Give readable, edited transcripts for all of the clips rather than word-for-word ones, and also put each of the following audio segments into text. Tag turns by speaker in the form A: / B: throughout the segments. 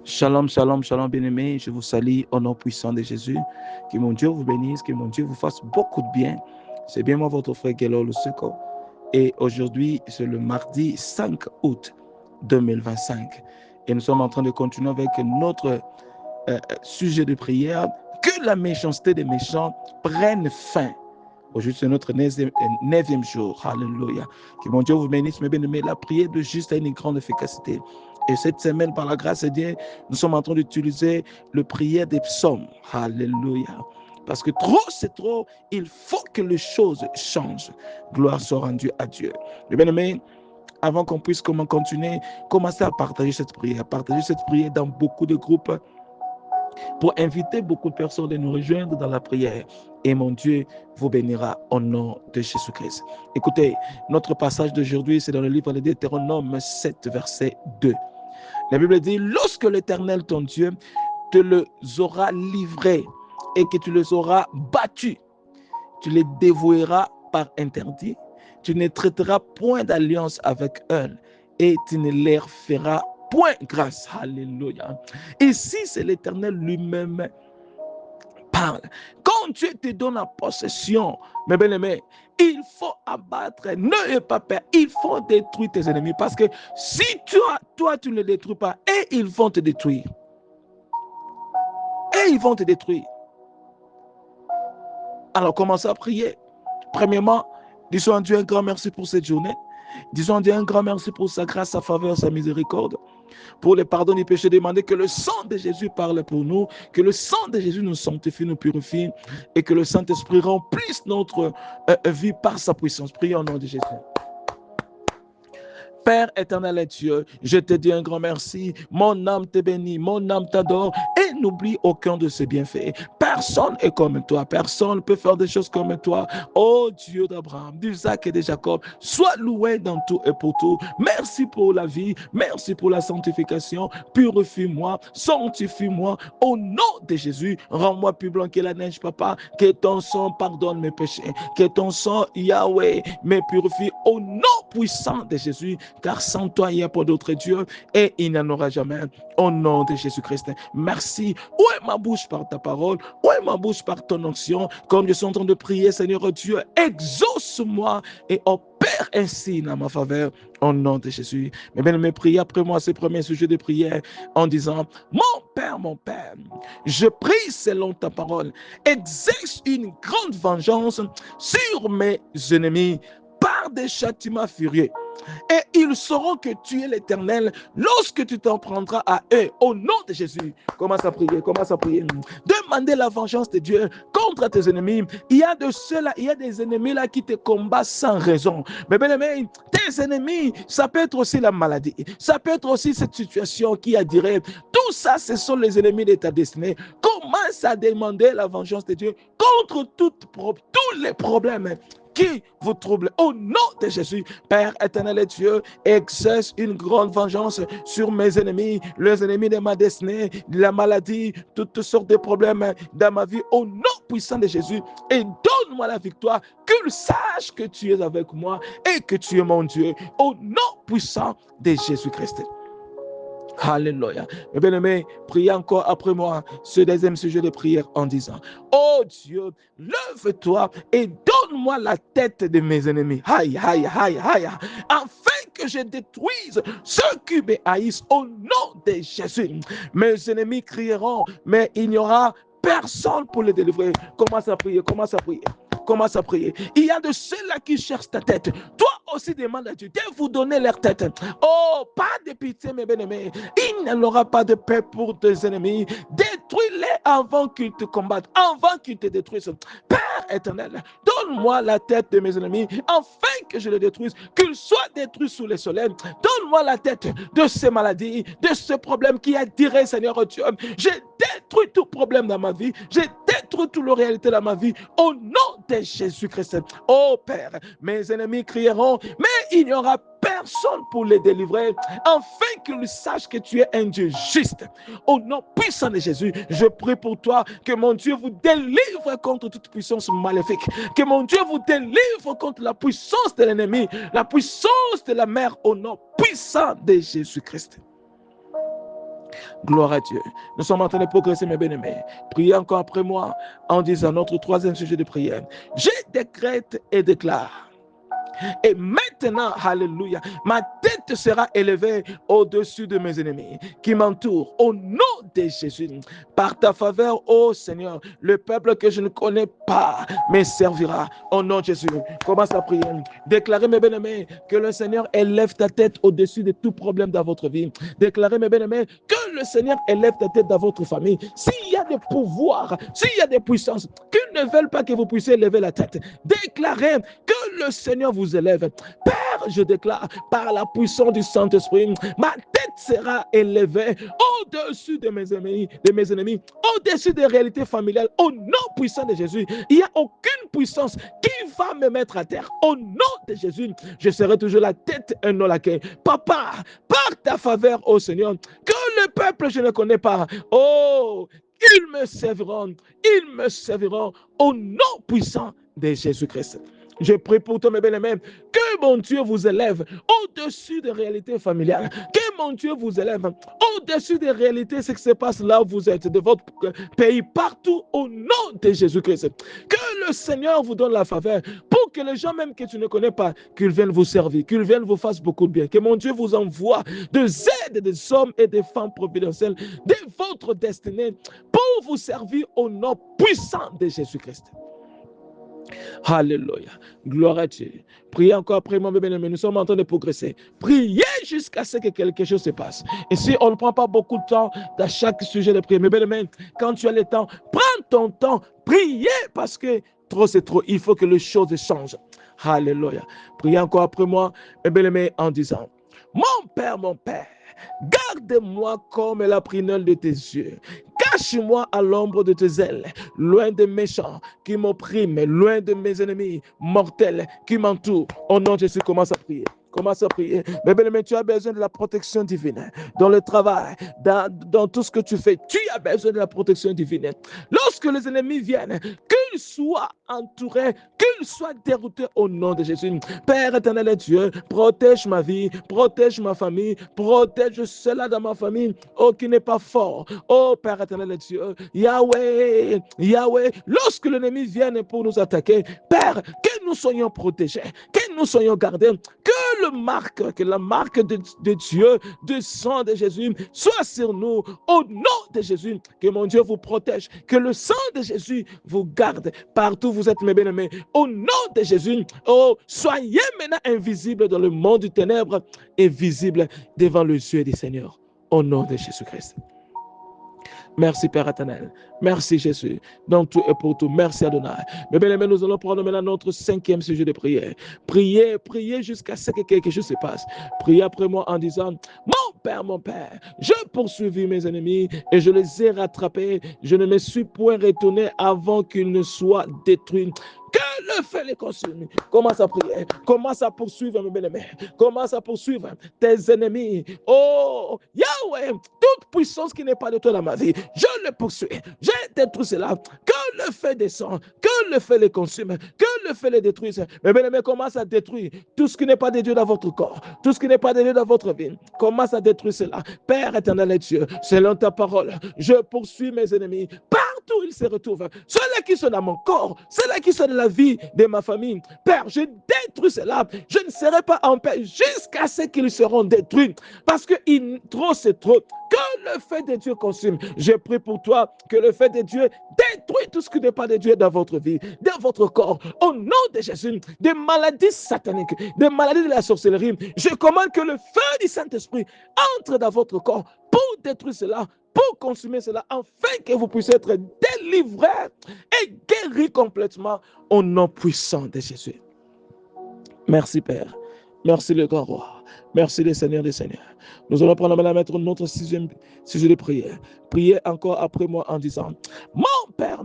A: Shalom, shalom, shalom, bien-aimés. Je vous salue au nom puissant de Jésus. Que mon Dieu vous bénisse, que mon Dieu vous fasse beaucoup de bien. C'est bien moi, votre frère Gelo Le Seco. Et aujourd'hui, c'est le mardi 5 août 2025. Et nous sommes en train de continuer avec notre sujet de prière. Que la méchanceté des méchants prenne fin. Aujourd'hui, c'est notre 9e jour. Alléluia. Que mon Dieu vous bénisse, mes bien-aimés. La prière de juste a une grande efficacité. Et cette semaine, par la grâce de Dieu, nous sommes en train d'utiliser le prière des psaumes. Alléluia. Parce que trop, c'est trop. Il faut que les choses changent. Gloire soit rendue à Dieu. Mes bien-aimés, avant qu'on puisse continuer, commencez à partager cette prière. Partagez cette prière dans beaucoup de groupes pour inviter beaucoup de personnes à nous rejoindre dans la prière. Et mon Dieu vous bénira au nom de Jésus-Christ. Écoutez, notre passage d'aujourd'hui, c'est dans le livre de Deutéronome 7, verset 2. La Bible dit, lorsque l'Éternel, ton Dieu, te les aura livrés et que tu les auras battus, tu les dévoueras par interdit, tu ne traiteras point d'alliance avec eux et tu ne leur feras point grâce. Alléluia. Ici, c'est l'Éternel lui-même parle. Quand Dieu te donne la possession, mes bien-aimés, il faut abattre, n'aie pas peur, il faut détruire tes ennemis. Parce que si toi, tu ne les détruis pas, et ils vont te détruire. Et ils vont te détruire. Alors, commencez à prier. Premièrement, disons à Dieu un grand merci pour cette journée. Disons à Dieu un grand merci pour sa grâce, sa faveur, sa miséricorde. Pour le pardon des péchés, demander que le sang de Jésus parle pour nous, que le sang de Jésus nous sanctifie, nous purifie et que le Saint-Esprit remplisse notre vie par sa puissance. Prions au nom de Jésus. Père éternel et Dieu, je te dis un grand merci. Mon âme te bénit, mon âme t'adore et n'oublie aucun de ses bienfaits. Personne est comme toi, personne ne peut faire des choses comme toi. Oh Dieu d'Abraham, d'Isaac et de Jacob, sois loué dans tout et pour tout. Merci pour la vie, merci pour la sanctification. Purifie-moi, sanctifie-moi. Au nom de Jésus, rends-moi plus blanc que la neige, papa. Que ton sang pardonne mes péchés. Que ton sang, Yahweh, me purifie. Au nom puissant de Jésus, car sans toi, il n'y a pas d'autre Dieu et il n'y en aura jamais. Au nom de Jésus-Christ, merci. Où est ma bouche par ta parole? Où est ma bouche par ton onction? Comme je suis en train de prier, Seigneur Dieu, exauce-moi et opère ainsi dans ma faveur. Au nom de Jésus. Mais bien, me priez après moi ce premier sujet de prière en disant, mon Père, je prie selon ta parole. Exerce une grande vengeance sur mes ennemis par des châtiments furieux. Et ils sauront que tu es l'Éternel lorsque tu t'en prendras à eux. Au nom de Jésus, commence à prier, commence à prier. Demandez la vengeance de Dieu contre tes ennemis. Il y a de ceux-là, il y a des ennemis là qui te combattent sans raison. Mais bien aimé, tes ennemis, ça peut être aussi la maladie. Ça peut être aussi cette situation qui a duré. Tout ça, ce sont les ennemis de ta destinée. Commence à demander la vengeance de Dieu contre tous les problèmes qui vous trouble. Au nom de Jésus, Père éternel et Dieu, exerce une grande vengeance sur mes ennemis, les ennemis de ma destinée, la maladie, toutes sortes de problèmes dans ma vie. Au nom puissant de Jésus, et donne-moi la victoire, qu'ils sachent que tu es avec moi et que tu es mon Dieu. Au nom puissant de Jésus-Christ. Alléluia. Mes bien-aimés, priez encore après moi ce deuxième sujet de prière en disant, oh Dieu, lève-toi et donne-moi la tête de mes ennemis. Aïe, aïe, aïe, aïe. Afin que je détruise ceux qui me haïssent au nom de Jésus. Mes ennemis crieront, mais il n'y aura personne pour les délivrer. Commence à prier, commence à prier. Commence à prier. Il y a de ceux-là qui cherchent ta tête. Toi aussi demande à Dieu de vous donner leur tête. Oh, pas de pitié, mes bien-aimés. Il n'y aura pas de paix pour tes ennemis. Détruis-les avant qu'ils te combattent, avant qu'ils te détruisent. Père éternel, donne-moi la tête de mes ennemis, afin que je les détruise, qu'ils soient détruits sous les soleils. Donne-moi la tête de ces maladies, de ce problème qui a tiré, Seigneur Dieu. J'ai détruit tout problème dans ma vie. J'ai détruit toute la réalité dans ma vie. Au nom de Jésus-Christ. Oh Père, mes ennemis crieront, mais il n'y aura personne pour les délivrer, afin qu'ils sachent que tu es un Dieu juste. Au nom puissant de Jésus, je prie pour toi que mon Dieu vous délivre contre toute puissance maléfique, que mon Dieu vous délivre contre la puissance de l'ennemi, la puissance de la mer, au nom puissant de Jésus-Christ. Gloire à Dieu. Nous sommes en train de progresser, mes bien-aimés. Priez encore après moi en disant notre troisième sujet de prière. Je décrète et déclare. Et maintenant, alléluia, ma tête sera élevée au-dessus de mes ennemis qui m'entourent. Au nom de Jésus, par ta faveur, ô Seigneur, le peuple que je ne connais pas me servira. Au nom de Jésus, commence à prier. Déclarez, mes bien-aimés, que le Seigneur élève ta tête au-dessus de tout problème dans votre vie. Déclarez, mes bien-aimés, que le Seigneur élève ta tête dans votre famille. S'il y a des pouvoirs, s'il y a des puissances qui ne veulent pas que vous puissiez lever la tête, déclarez que le Seigneur vous élève. Père, je déclare par la puissance du Saint-Esprit, ma tête sera élevée au-dessus de mes ennemis, au-dessus des réalités familiales. Au nom puissant de Jésus, il n'y a aucune puissance qui va me mettre à terre. Au nom de Jésus, je serai toujours la tête et non la queue. Papa, par ta faveur, ô Seigneur, que le peuple je ne connais pas, oh, ils me serviront au nom puissant de Jésus-Christ. Je prie pour toi, mes bien-aimés, que mon Dieu vous élève au-dessus des réalités familiales, que mon Dieu vous élève au-dessus des réalités, ce qui se passe là où vous êtes, de votre pays, partout, au nom de Jésus-Christ. Que le Seigneur vous donne la faveur pour que les gens même que tu ne connais pas, qu'ils viennent vous servir, qu'ils viennent vous fassent beaucoup de bien. Que mon Dieu vous envoie des aides, des hommes et des femmes providentielles de votre destinée pour vous servir au nom puissant de Jésus-Christ. Alléluia. Gloire à Dieu. Priez encore après moi, bien-aimé. Nous sommes en train de progresser. Priez jusqu'à ce que quelque chose se passe. Et si on ne prend pas beaucoup de temps dans chaque sujet de prière, mais bien-aimé, quand tu as le temps, prends ton temps. Priez parce que trop c'est trop. Il faut que les choses changent. Alléluia. Priez encore après moi, bien-aimé, en disant, mon Père, garde-moi comme la prunelle de tes yeux. Cache-moi à l'ombre de tes ailes, loin des méchants qui m'oppriment, loin de mes ennemis mortels qui m'entourent. Au nom de Jésus, commence à prier. Commence à prier. Mais bien, tu as besoin de la protection divine. Dans le travail, dans tout ce que tu fais, tu as besoin de la protection divine. Lorsque les ennemis viennent, qu'ils soient entourés, qu'ils soient déroutés au nom de Jésus. Père éternel et Dieu, protège ma vie, protège ma famille, protège cela dans ma famille, oh, qui n'est pas fort. Oh, Père éternel et Dieu, Yahweh, lorsque l'ennemi vient pour nous attaquer, Père, que nous soyons protégés, que nous soyons gardés, que la marque de Dieu, du sang de Jésus, soit sur nous, au nom de Jésus, que mon Dieu vous protège, que le sang de Jésus vous garde, partout où vous êtes, mes bien-aimés, au nom de Jésus, oh, soyez maintenant invisibles dans le monde du ténèbre et visibles devant les yeux du Seigneur, au nom de Jésus-Christ. Merci Père éternel. Merci Jésus. Dans tout et pour tout. Merci Adonai. Mais bien aimés, nous allons prendre maintenant notre cinquième sujet de prière. Priez jusqu'à ce que quelque chose se passe. Priez après moi en disant, mon Père, je poursuivis mes ennemis et je les ai rattrapés. Je ne me suis point retourné avant qu'ils ne soient détruits. Que le feu les consume. Commence à prier. Commence à poursuivre, mes bien-aimés. Commence à poursuivre tes ennemis. Oh, Yahweh, toute puissance qui n'est pas de toi dans ma vie, je le poursuis. Je détruis cela. Que le feu descende. Que le feu les consume. Que le feu les détruise. Mes bien-aimés, commence à détruire tout ce qui n'est pas de Dieu dans votre corps. Tout ce qui n'est pas de Dieu dans votre vie. Commence à détruire cela. Père éternel et Dieu, selon ta parole, je poursuis mes ennemis. Partout où ils se retrouvent. Ceux-là qui sont dans mon corps. Ceux-là qui sont dans la vie de ma famille. Père, je détruis cela. Je ne serai pas en paix jusqu'à ce qu'ils seront détruits. Parce que trop, c'est trop. Que le feu de Dieu consume. Je prie pour toi que le feu de Dieu détruit tout ce qui n'est pas de Dieu dans votre vie, dans votre corps. Au nom de Jésus, des maladies sataniques, des maladies de la sorcellerie, je commande que le feu du Saint-Esprit entre dans votre corps pour détruire cela, pour consumer cela, afin que vous puissiez être délivrés et guéris complètement au nom puissant de Jésus. Merci Père. Merci le grand roi. Merci le Seigneur des Seigneurs. Nous allons prendre à mettre notre sixième sujet de prière. Priez encore après moi en disant, mon Père,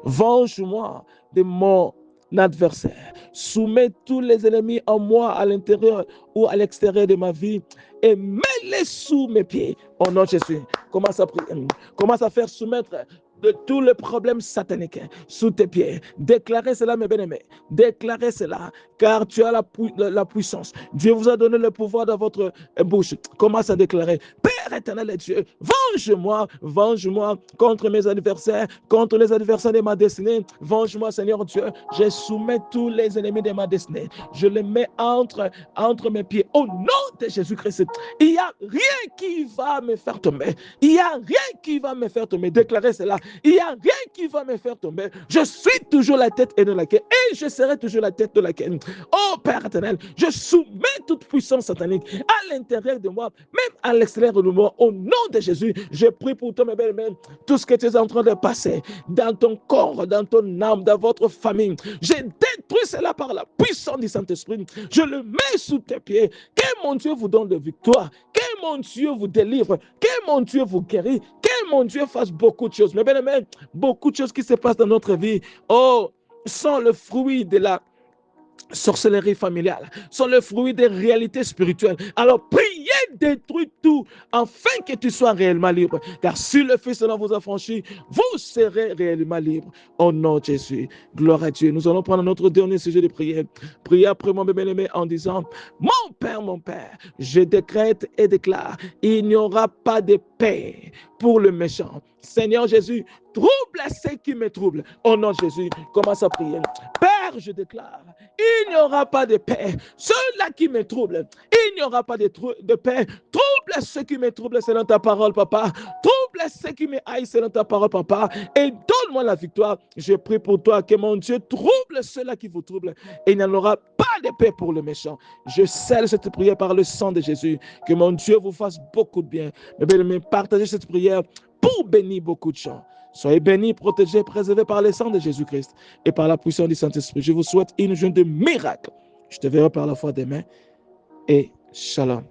A: venge-moi de mon adversaire. Soumets tous les ennemis en moi à l'intérieur ou à l'extérieur de ma vie et mets-les sous mes pieds. Au nom de Jésus, commence à prier. Commence à faire soumettre de tous les problèmes sataniques sous tes pieds. Déclarez cela, mes bien-aimés. Déclarez cela, car tu as la puissance. Dieu vous a donné le pouvoir dans votre bouche. Commence à déclarer, Père éternel et Dieu, venge-moi, venge-moi contre mes adversaires, contre les adversaires de ma destinée. Venge-moi, Seigneur Dieu. Je soumets tous les ennemis de ma destinée. Je les mets entre mes pieds. Au nom de Jésus-Christ, il n'y a rien qui va me faire tomber. Il n'y a rien qui va me faire tomber. Déclarez cela. Il n'y a rien qui va me faire tomber. Je suis toujours la tête et non la queue. Et je serai toujours la tête de la queue. Oh Père éternel, je soumets toute puissance satanique à l'intérieur de moi, même à l'extérieur de moi. Au nom de Jésus, je prie pour toi, mes belles-mères, tout ce que tu es en train de passer dans ton corps, dans ton âme, dans votre famille. Je détruis cela par la puissance du Saint-Esprit. Je le mets sous tes pieds. Que mon Dieu vous donne de victoire. Que mon Dieu vous délivre. Que mon Dieu vous guérit. Que mon Dieu fasse beaucoup de choses. Mes bien-aimés, beaucoup de choses qui se passent dans notre vie. Oh, sont le fruit de la sorcellerie familiale, sont le fruit des réalités spirituelles. Alors priez, détruis tout, afin que tu sois réellement libre. Car si le Fils de l'homme vous a franchi, vous serez réellement libre. Au nom de Jésus, gloire à Dieu. Nous allons prendre notre dernier sujet de prière. Priez après moi, bien-aimé, en disant, mon Père, je décrète et déclare, il n'y aura pas de paix pour le méchant. Seigneur Jésus, trouble ceux qui me troublent. Au nom de Jésus, commence à prier. Père, je déclare, il n'y aura pas de paix. Ceux-là qui me troublent, il n'y aura pas de paix. Trouble ceux qui me troublent selon ta parole, papa. Trouble ceux qui me haïssent selon ta parole, papa. Et donne-moi la victoire. Je prie pour toi que mon Dieu trouble ceux-là qui vous troublent. Et il n'y en aura pas de paix pour le méchant. Je scelle cette prière par le sang de Jésus. Que mon Dieu vous fasse beaucoup de bien. Mais partagez cette prière pour bénir beaucoup de gens. Soyez bénis, protégés, préservés par le sang de Jésus-Christ et par la puissance du Saint-Esprit. Je vous souhaite une journée de miracle. Je te verrai par la foi demain et shalom.